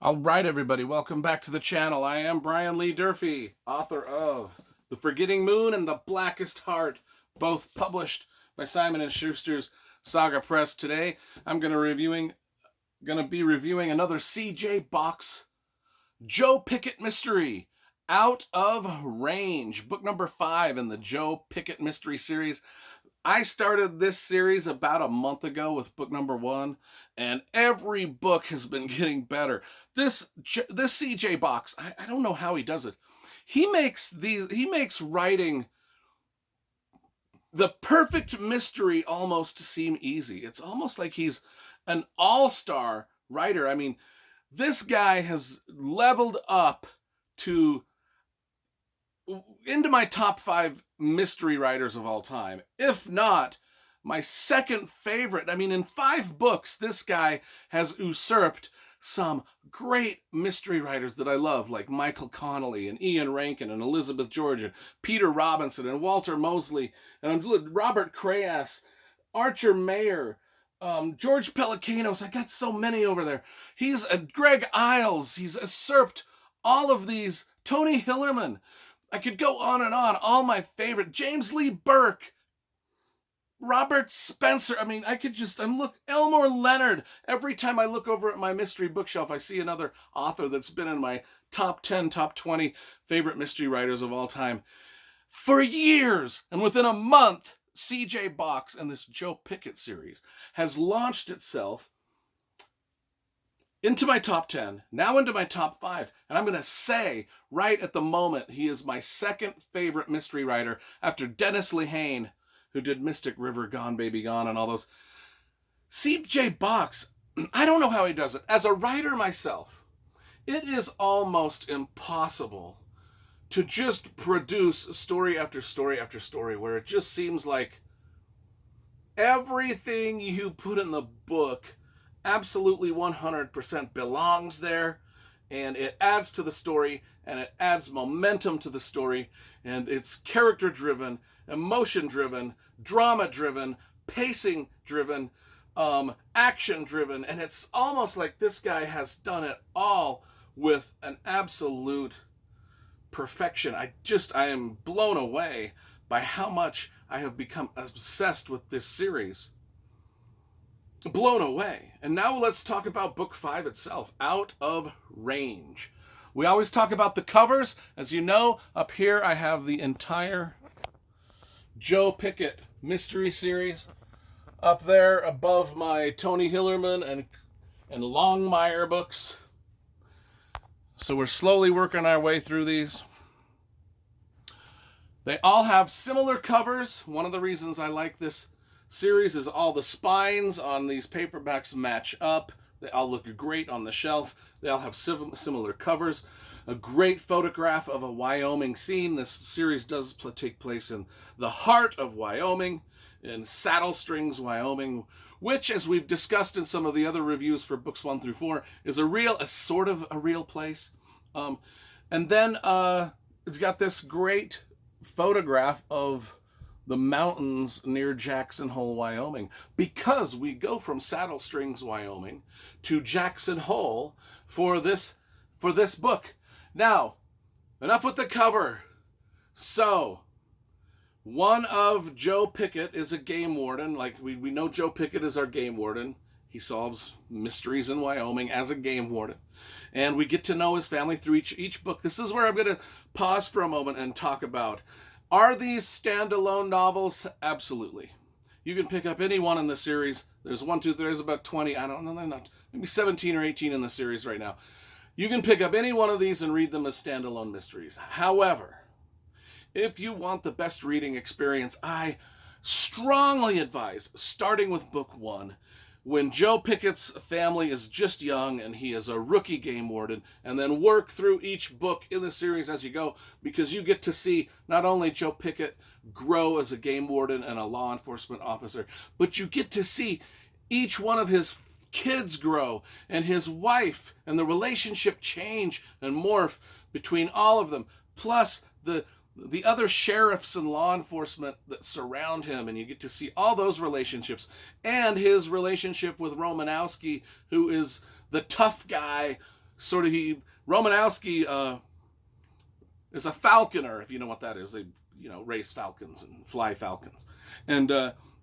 All right, everybody, welcome back to the channel. I am Brian Lee Durfee, author of The Forgetting Moon and The Blackest Heart, both published by Simon & Schuster's Saga Press. Today, I'm going to be reviewing another C.J. Box Joe Pickett mystery, Out of Range, book number 5 in the Joe Pickett mystery series. I started this series about a month ago with book number 1, and every book has been getting better. This CJ Box, I don't know how he does it. He makes writing the perfect mystery almost seem easy. It's almost like he's an all-star writer. I mean, this guy has leveled up to into my top 5 mystery writers of all time, if not my second favorite. I mean, in 5 books, this guy has usurped some great mystery writers that I love, like Michael Connelly and Ian Rankin and Elizabeth George and Peter Robinson and Walter Mosley and Robert Crass, Archer Mayer, George Pelicanos. I got so many over there. He's Greg Iles. He's usurped all of these. Tony Hillerman. I could go on and on. All my favorite. James Lee Burke. Robert Spencer. I mean, Elmore Leonard. Every time I look over at my mystery bookshelf, I see another author that's been in my top 10, top 20 favorite mystery writers of all time for years. And within a month, C.J. Box and this Joe Pickett series has launched itself into my top 10, now into my top 5. And I'm going to say right at the moment, he is my second favorite mystery writer after Dennis Lehane, who did Mystic River, Gone Baby Gone, and all those. C.J. Box, I don't know how he does it. As a writer myself, it is almost impossible to just produce story after story after story where it just seems like everything you put in the book absolutely 100% belongs there, and it adds to the story, and it adds momentum to the story, and it's character driven, emotion driven, drama driven, pacing driven, action driven, and it's almost like this guy has done it all with an absolute perfection. I am blown away by how much I have become obsessed with this series. Blown away. And now let's talk about book 5 itself, Out of Range. We always talk about the covers. As you know, up here I have the entire Joe Pickett mystery series. Up there above my Tony Hillerman and Longmire books. So we're slowly working our way through these. They all have similar covers. One of the reasons I like this series is all the spines on these paperbacks match up. They all look great on the shelf. They all have similar covers. A great photograph of a Wyoming scene. This series does take place in the heart of Wyoming, in Saddle Springs, Wyoming, which, as we've discussed in some of the other reviews for books 1 through 4, is a sort of a real place. And then it's got this great photograph of the mountains near Jackson Hole, Wyoming, because we go from Saddle Springs, Wyoming to Jackson Hole for this book. Now, enough with the cover. So, one of Joe Pickett is a game warden. Like we know Joe Pickett is our game warden. He solves mysteries in Wyoming as a game warden. And we get to know his family through each book. This is where I'm going to pause for a moment and talk about, are these standalone novels? Absolutely. You can pick up any one in the series. There's about 20, I don't know, not, maybe 17 or 18 in the series right now. You can pick up any one of these and read them as standalone mysteries. However, if you want the best reading experience, I strongly advise starting with book 1, when Joe Pickett's family is just young and he is a rookie game warden, and then work through each book in the series as you go, because you get to see not only Joe Pickett grow as a game warden and a law enforcement officer, but you get to see each one of his kids grow and his wife and the relationship change and morph between all of them, plus the other sheriffs and law enforcement that surround him, and you get to see all those relationships, and his relationship with Romanowski, who is the tough guy Romanowski is a falconer, if you know what that is. They, race falcons and fly falcons. And,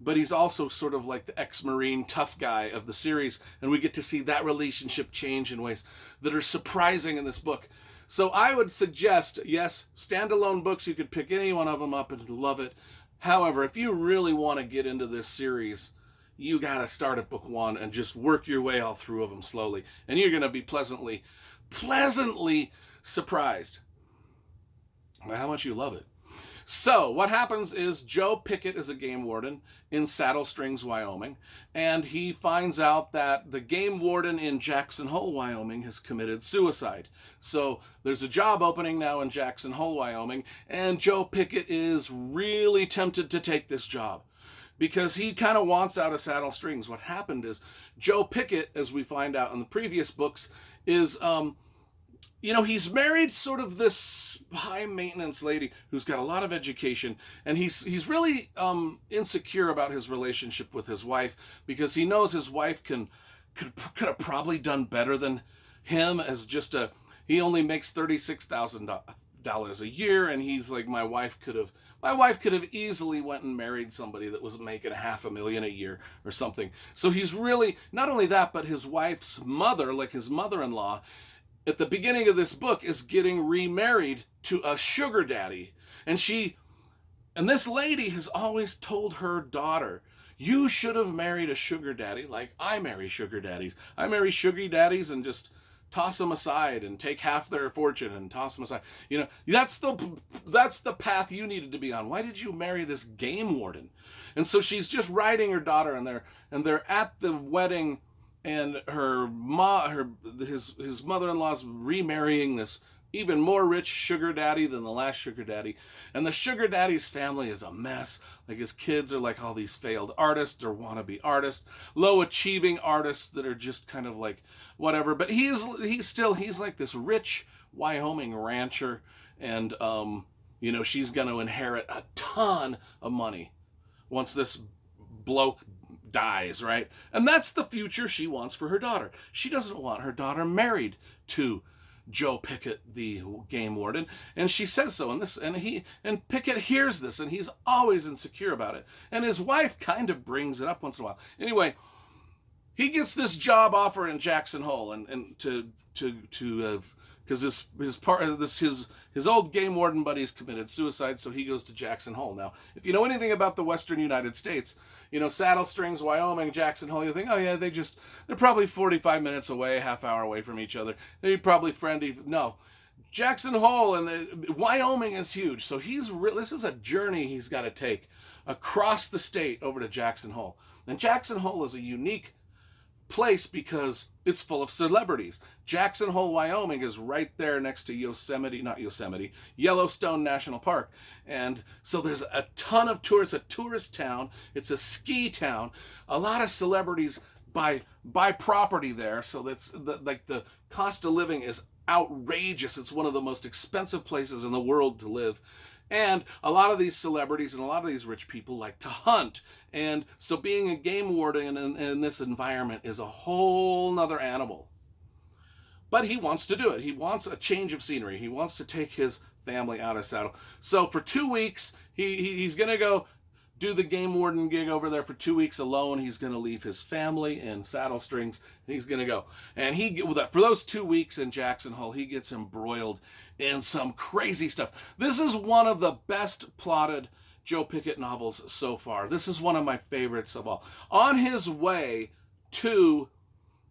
but he's also sort of like the ex-Marine tough guy of the series, and we get to see that relationship change in ways that are surprising in this book. So I would suggest, yes, standalone books, you could pick any one of them up and love it. However, if you really want to get into this series, you got to start at book 1 and just work your way all through of them slowly. And you're going to be pleasantly surprised by how much you love it. So what happens is Joe Pickett is a game warden in Saddle Springs, Wyoming, and he finds out that the game warden in Jackson Hole, Wyoming has committed suicide. So there's a job opening now in Jackson Hole, Wyoming, and Joe Pickett is really tempted to take this job because he kind of wants out of Saddle Springs. What happened is Joe Pickett, as we find out in the previous books, is he's married sort of this high-maintenance lady who's got a lot of education, and he's really insecure about his relationship with his wife because he knows his wife could have probably done better than him as just he only makes $36,000 a year, and he's like, my wife could have easily went and married somebody that was making $500,000 a year or something. So he's really, not only that, but his wife's mother, like his mother-in-law, at the beginning of this book is getting remarried to a sugar daddy. And this lady has always told her daughter, you should have married a sugar daddy like I marry sugar daddies. I marry sugar daddies and just toss them aside and take half their fortune and toss them aside. That's the path you needed to be on. Why did you marry this game warden? And so she's just writing her daughter, and they're at the wedding, and his mother-in-law's remarrying this even more rich sugar daddy than the last sugar daddy. And the sugar daddy's family is a mess. Like, his kids are like all these failed artists or wannabe artists, low-achieving artists that are just kind of like whatever. But he's like this rich Wyoming rancher, and she's going to inherit a ton of money once this bloke dies, right? And that's the future she wants for her daughter. She doesn't want her daughter married to Joe Pickett, the game warden, and she says so. And Pickett hears this, and he's always insecure about it. And his wife kind of brings it up once in a while. Anyway, he gets this job offer in Jackson Hole, and because his old game warden buddies committed suicide, so he goes to Jackson Hole. Now, if you know anything about the Western United States, Saddle Springs, Wyoming, Jackson Hole, you think, oh yeah, they're probably 45 minutes away, half hour away from each other. They're probably friendly. No, Jackson Hole and Wyoming is huge. So this is a journey he's got to take across the state over to Jackson Hole. And Jackson Hole is a unique place because it's full of celebrities. Jackson Hole, Wyoming is right there next to Yellowstone National Park. And so there's a ton of tourists, a tourist town. It's a ski town. A lot of celebrities buy property there. So the cost of living is outrageous. It's one of the most expensive places in the world to live. And a lot of these celebrities and a lot of these rich people like to hunt. And so being a game warden in this environment is a whole nother animal. But he wants to do it. He wants a change of scenery. He wants to take his family out of Saddle. So for 2 weeks, he's going to go do the game warden gig over there for 2 weeks alone. He's going to leave his family in Saddle Springs. And he's going to go. And for those 2 weeks in Jackson Hole, he gets embroiled in some crazy stuff. This is one of the best plotted Joe Pickett novels so far. This is one of my favorites of all. On his way to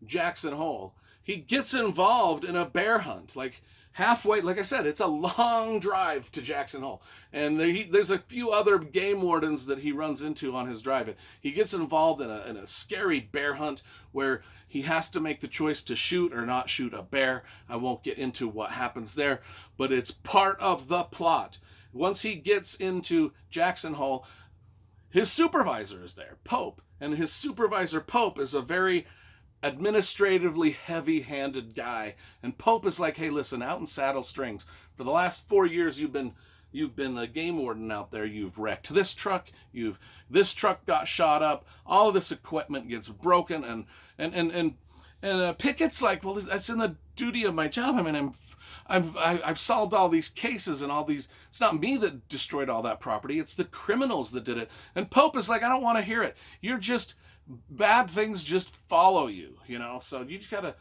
Jackson Hole, he gets involved in a bear hunt. Like halfway, like I said, it's a long drive to Jackson Hole. And there's a few other game wardens that he runs into on his drive. And he gets involved in a scary bear hunt where he has to make the choice to shoot or not shoot a bear. I won't get into what happens there, but it's part of the plot. Once he gets into Jackson Hole, his supervisor is there, Pope. And his supervisor, Pope, is a very administratively heavy-handed guy. And Pope is like, hey, listen, out in Saddle Springs, for the last 4 years you've been the game warden out there. You've wrecked this truck. This truck got shot up. All of this equipment gets broken, and And Pickett's like, well, that's in the duty of my job. I mean, I've solved all these cases and all these. It's not me that destroyed all that property. It's the criminals that did it. And Pope is like, I don't want to hear it. You're just bad things just follow you, you know. So you just gotta.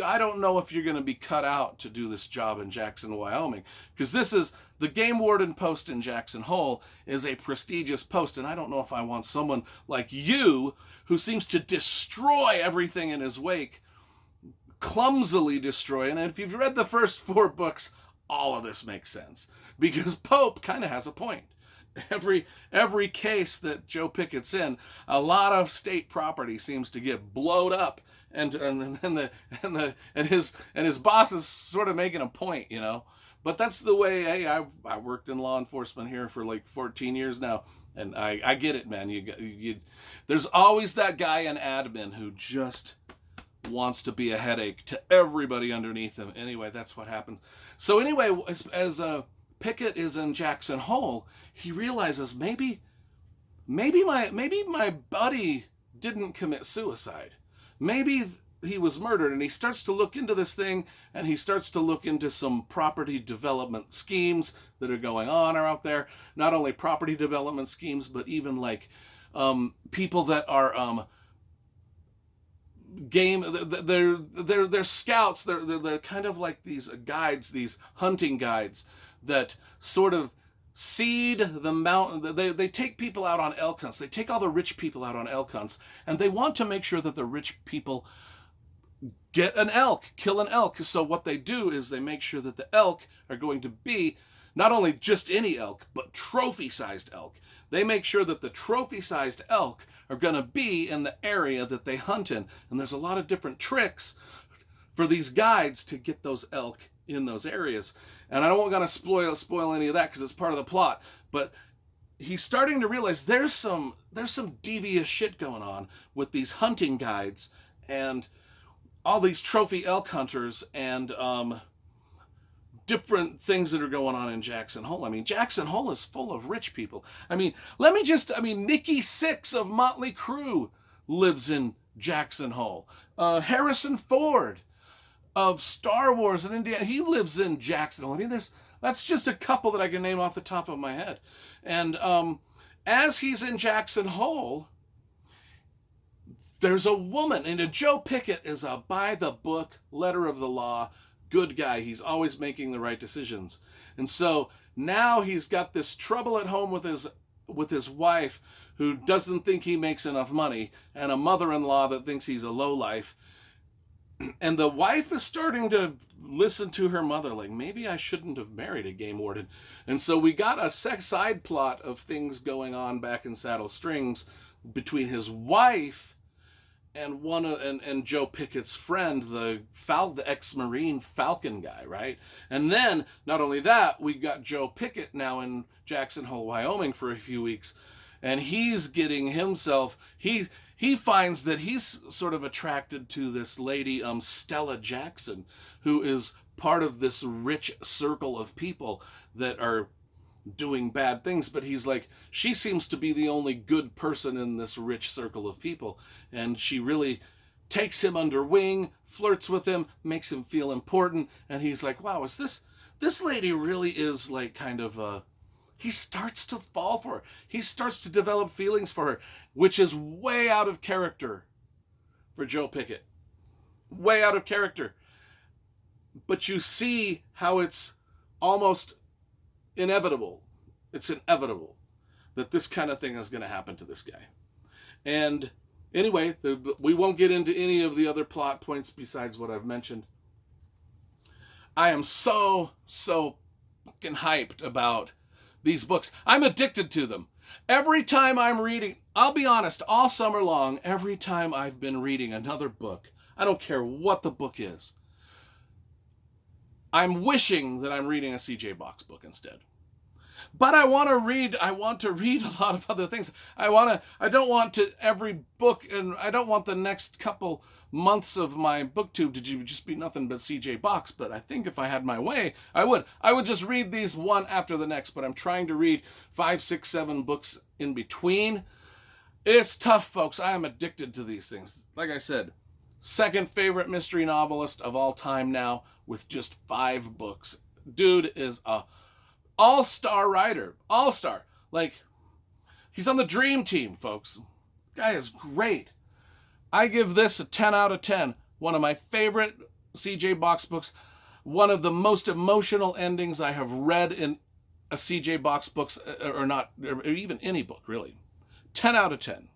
I don't know if you're going to be cut out to do this job in Jackson, Wyoming, because this is the game warden post in Jackson Hole is a prestigious post, and I don't know if I want someone like you who seems to destroy everything in his wake, clumsily destroy. And if you've read the first 4 books, all of this makes sense because Pope kind of has a point. Every case that Joe Pickett's in, a lot of state property seems to get blowed up, and his boss is sort of making a point, you know. But that's the way. Hey, I worked in law enforcement here for like 14 years now, and I get it, man. There's always that guy in admin who just wants to be a headache to everybody underneath him. Anyway, that's what happens. So anyway, as Pickett is in Jackson Hole, he realizes maybe my buddy didn't commit suicide. Maybe he was murdered, and he starts to look into this thing, and he starts to look into some property development schemes that are going on out there. Not only property development schemes, but even like people that are they're scouts. They're kind of like these guides, these hunting guides that sort of seed the mountain. They take people out on elk hunts. They take all the rich people out on elk hunts, and they want to make sure that the rich people get an elk, kill an elk. So what they do is they make sure that the elk are going to be not only just any elk, but trophy-sized elk. They make sure that the trophy-sized elk are going to be in the area that they hunt in. And there's a lot of different tricks for these guides to get those elk in those areas. And I don't want to spoil any of that because it's part of the plot. But he's starting to realize there's some devious shit going on with these hunting guides and all these trophy elk hunters and different things that are going on in Jackson Hole. I mean, Jackson Hole is full of rich people. I mean, Nikki Sixx of Motley Crue lives in Jackson Hole. Harrison Ford of Star Wars and Indiana, he lives in Jackson Hole. I mean, that's just a couple that I can name off the top of my head. And as he's in Jackson Hole, there's a woman, and Joe Pickett is a by-the-book, letter of the law, good guy. He's always making the right decisions. And so now he's got this trouble at home with his wife who doesn't think he makes enough money, and a mother-in-law that thinks he's a lowlife. And the wife is starting to listen to her mother, like, maybe I shouldn't have married a game warden. And so we got a side plot of things going on back in Saddle Strings between his wife and Joe Pickett's friend, the ex-Marine Falcon guy, right? And then, not only that, we got Joe Pickett now in Jackson Hole, Wyoming for a few weeks, and he's getting himself, he finds that he's sort of attracted to this lady, Stella Jackson, who is part of this rich circle of people that are doing bad things, but he's like, she seems to be the only good person in this rich circle of people, and she really takes him under wing, flirts with him, makes him feel important, and he's like, wow, is this lady really is like kind of he starts to fall for her. He starts to develop feelings for her, which is way out of character for Joe Pickett. Way out of character. But you see how it's almost inevitable. It's inevitable that this kind of thing is going to happen to this guy. And anyway, we won't get into any of the other plot points besides what I've mentioned. I am so fucking hyped about these books. I'm addicted to them. Every time I'm reading, I'll be honest, all summer long, every time I've been reading another book, I don't care what the book is, I'm wishing that I'm reading a C.J. Box book instead. But I want to read a lot of other things. I don't want every book, and I don't want the next couple months of my booktube to just be nothing but C.J. Box. But I think if I had my way, I would just read these one after the next. But I'm trying to read 5, 6, 7 books in between. It's tough, folks. I am addicted to these things. Like I said, Second favorite mystery novelist of all time now with just 5 books. Dude is a all-star writer. All-star. Like, he's on the dream team, folks. Guy is great. I give this a 10 out of 10. One of my favorite CJ Box books. One of the most emotional endings I have read in a CJ Box books, or even any book, really. 10 out of 10.